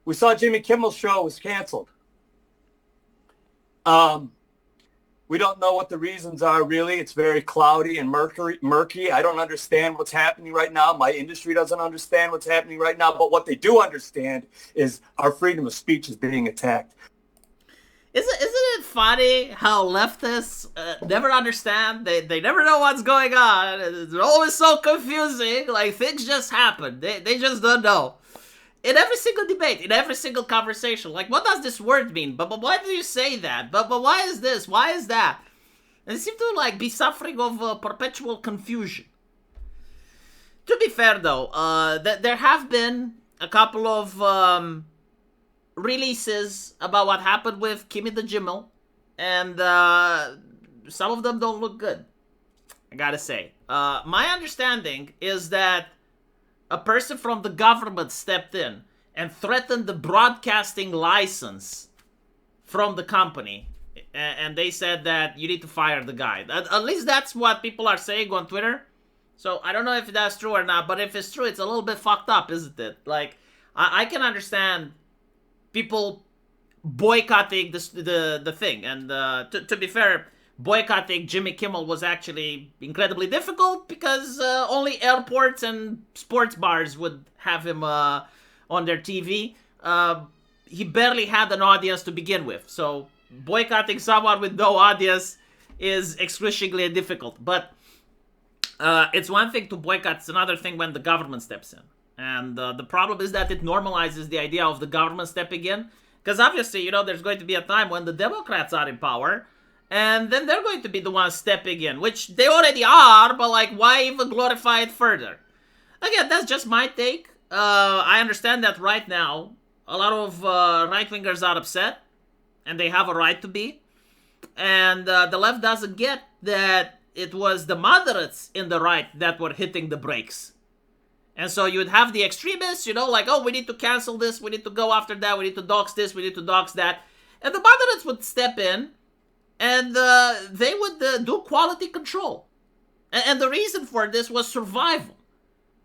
We saw Jimmy Kimmel's show was canceled. We don't know what the reasons are, really. It's very cloudy and murky. I don't understand what's happening right now. My industry doesn't understand what's happening right now. But what they do understand is our freedom of speech is being attacked. Isn't it funny how leftists never understand? They never know what's going on. It's always so confusing. Like, things just happen. They just don't know. In every single debate, in every single conversation, like, what does this word mean? But why do you say that? But why is this? Why is that? And they seem to, like, be suffering of perpetual confusion. To be fair, though, there have been a couple of releases about what happened with Kimmel, and some of them don't look good, I gotta say. My understanding is that a person from the government stepped in and threatened the broadcasting license from the company. And they said that you need to fire the guy. At least that's what people are saying on Twitter. So I don't know if that's true or not, but if it's true, it's a little bit fucked up, isn't it? Like, I can understand people boycotting the thing. And to be fair, boycotting Jimmy Kimmel was actually incredibly difficult because only airports and sports bars would have him on their TV. He barely had an audience to begin with. So boycotting someone with no audience is excruciatingly difficult. But it's one thing to boycott, it's another thing when the government steps in. And the problem is that it normalizes the idea of the government stepping in. Because obviously, there's going to be a time when the Democrats are in power, and then they're going to be the ones stepping in, which they already are, but, like, why even glorify it further? Again, that's just my take. I understand that right now, a lot of right-wingers are upset, and they have a right to be. And the left doesn't get that it was the moderates in the right that were hitting the brakes. And so you would have the extremists, like, oh, we need to cancel this, we need to go after that, we need to dox this, we need to dox that. And the moderates would step in, and they would do quality control. And the reason for this was survival.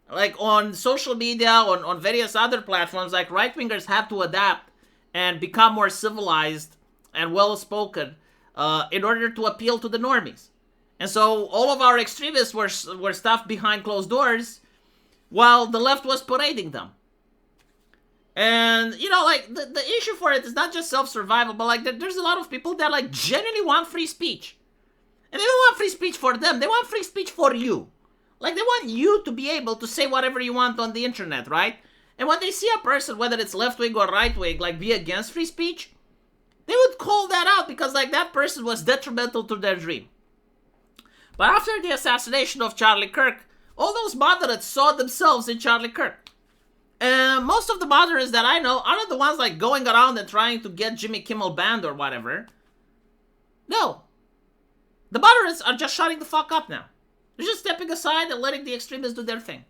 Like, on social media, on various other platforms, like, right-wingers have to adapt and become more civilized and well-spoken in order to appeal to the normies. And so all of our extremists were stuffed behind closed doors while the left was parading them. And, like, the issue for it is not just self-survival, but, like, there's a lot of people that, like, genuinely want free speech. And they don't want free speech for them, they want free speech for you. Like, they want you to be able to say whatever you want on the internet, right? And when they see a person, whether it's left-wing or right-wing, like, be against free speech, they would call that out because, like, that person was detrimental to their dream. But after the assassination of Charlie Kirk, all those moderates saw themselves in Charlie Kirk. And most of the moderates that I know aren't the ones, like, going around and trying to get Jimmy Kimmel banned or whatever. No. The moderates are just shutting the fuck up now. They're just stepping aside and letting the extremists do their thing.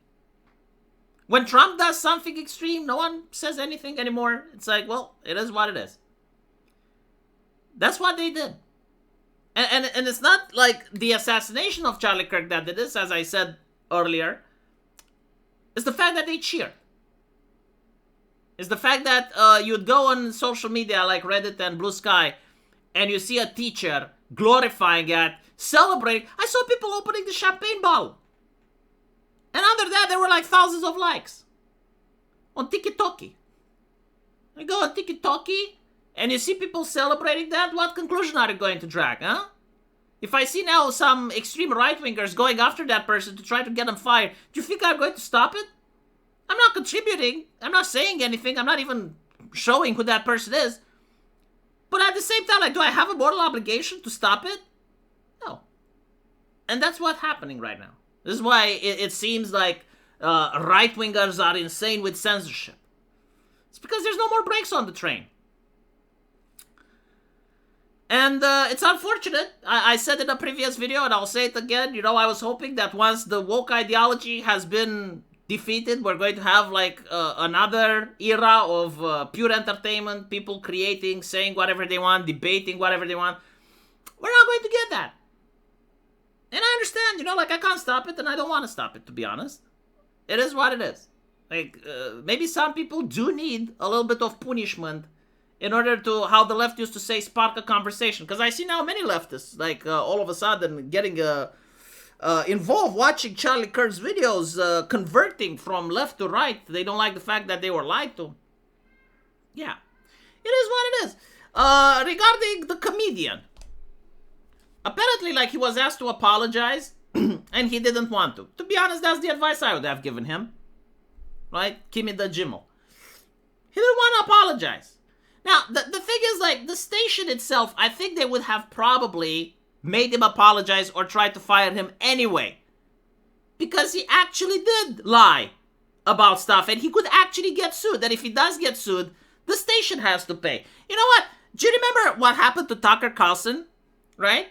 When Trump does something extreme, no one says anything anymore. It's like, well, it is what it is. That's what they did. And it's not like the assassination of Charlie Kirk that did this, as I said earlier. It's the fact that they cheered. It's the fact that you'd go on social media like Reddit and Blue Sky and you see a teacher glorifying it, celebrating. I saw people opening the champagne bottle. And under that, there were like thousands of likes. On TikTok. I go on TikTok and you see people celebrating that, what conclusion are you going to drag, huh? If I see now some extreme right-wingers going after that person to try to get him fired, do you think I'm going to stop it? I'm not contributing. I'm not saying anything. I'm not even showing who that person is. But at the same time, like, do I have a moral obligation to stop it? No. And that's what's happening right now. This is why it seems like right-wingers are insane with censorship. It's because there's no more brakes on the train. And it's unfortunate. I said in a previous video, and I'll say it again. I was hoping that once the woke ideology has been defeated, we're going to have like another era of pure entertainment, people creating, saying whatever they want, debating whatever they want. We're not going to get that. And I understand, like, I can't stop it, and I don't want to stop it, to be honest. It is what it is. Like, maybe some people do need a little bit of punishment in order to, how the left used to say, spark a conversation. Because I see now many leftists, like, all of a sudden getting involved watching Charlie Kirk's videos, converting from left to right. They don't like the fact that they were lied to. Yeah, it is what it is. Regarding the comedian, apparently, like, he was asked to apologize, and he didn't want to. To be honest, that's the advice I would have given him. Right? Kimmel the Kimmel. He didn't want to apologize. Now, the thing is, like, the station itself, I think they would have probably made him apologize or tried to fire him anyway. Because he actually did lie about stuff, and he could actually get sued. And if he does get sued, the station has to pay. You know what? Do you remember what happened to Tucker Carlson? Right?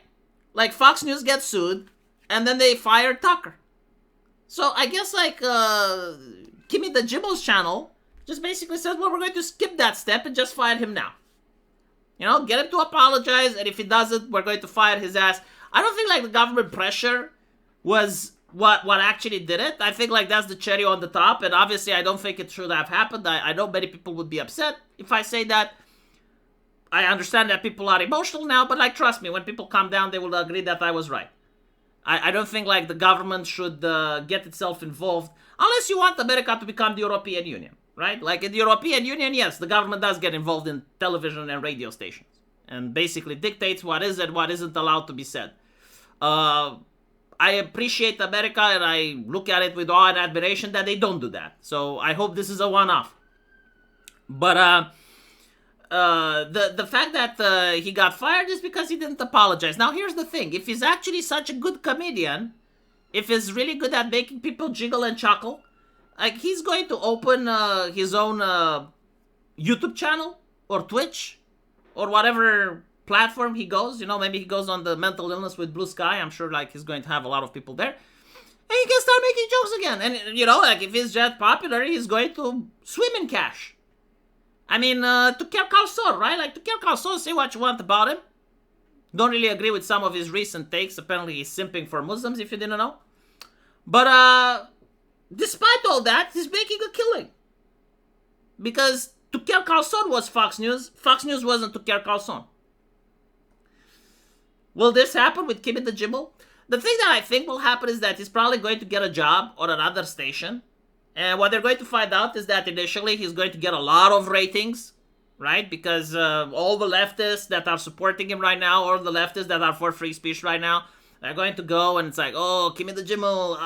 Like, Fox News gets sued, and then they fired Tucker. So I guess, like, Kimmel the Kimmel's channel just basically says, well, we're going to skip that step and just fire him now. You know, get him to apologize, and if he doesn't, we're going to fire his ass. I don't think, like, the government pressure was what actually did it. I think, like, that's the cherry on the top, and obviously I don't think it should have happened. I know many people would be upset if I say that. I understand that people are emotional now, but, like, trust me, when people calm down, they will agree that I was right. I don't think, like, the government should get itself involved, unless you want America to become the European Union, right? Like, in the European Union, yes, the government does get involved in television and radio stations, and basically dictates what is and what isn't allowed to be said. I appreciate America, and I look at it with awe and admiration that they don't do that. So I hope this is a one-off. But the fact that he got fired is because he didn't apologize. Now, here's the thing. If he's actually such a good comedian, if he's really good at making people jiggle and chuckle, like, he's going to open his own YouTube channel or Twitch or whatever platform he goes. You know, maybe he goes on the mental illness with Blue Sky. I'm sure, like, he's going to have a lot of people there. And he can start making jokes again. And, you know, like, if he's that popular, he's going to swim in cash. I mean, Tucker Carlson, right? Like, Tucker Carlson, say what you want about him. Don't really agree with some of his recent takes. Apparently, he's simping for Muslims, if you didn't know. But, despite all that, he's making a killing. Because Tucker Carlson was Fox News. Fox News wasn't Tucker Carlson. Will this happen with Kimmel the Kimmel? The thing that I think will happen is that he's probably going to get a job on another station. And what they're going to find out is that initially he's going to get a lot of ratings, right? Because all the leftists that are supporting him right now, or the leftists that are for free speech right now, they're going to go and it's like, oh, Kimmel the Kimmel,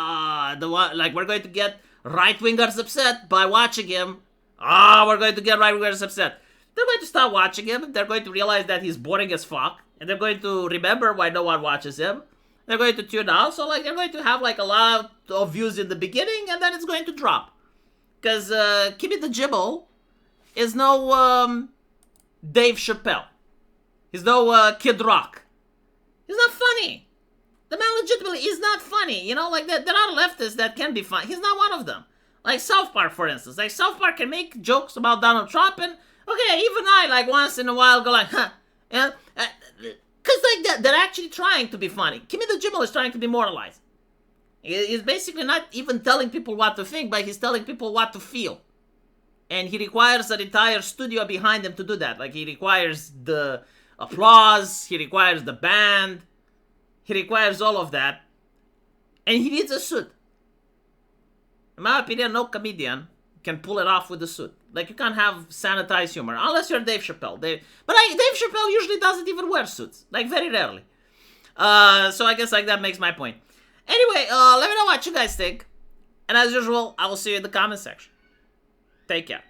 like, we're going to get right-wingers upset by watching him. We're going to get right-wingers upset. They're going to start watching him. They're going to realize that he's boring as fuck. And they're going to remember why no one watches him. They're going to tune out. So, like, they're going to have, like, a lot of views in the beginning, and then it's going to drop. Because Kimmel the Kimmel is no Dave Chappelle. He's no Kid Rock. He's not funny. The man legitimately is not funny. You know, like, there are leftists that can be funny. He's not one of them. Like South Park, for instance. Like, South Park can make jokes about Donald Trump, and, okay, even I, like, once in a while go like, huh. And, because, like, they're actually trying to be funny. Kimmel the Kimmel is trying to be moralized. He's basically not even telling people what to think, but he's telling people what to feel. And he requires an entire studio behind him to do that. Like, he requires the applause, he requires the band, he requires all of that. And he needs a suit. In my opinion, no comedian can pull it off with a suit. Like, you can't have sanitized humor, unless you're Dave Chappelle. Dave Chappelle usually doesn't even wear suits. Like, very rarely. So I guess, like, that makes my point. Anyway, let me know what you guys think. And as usual, I will see you in the comment section. Take care.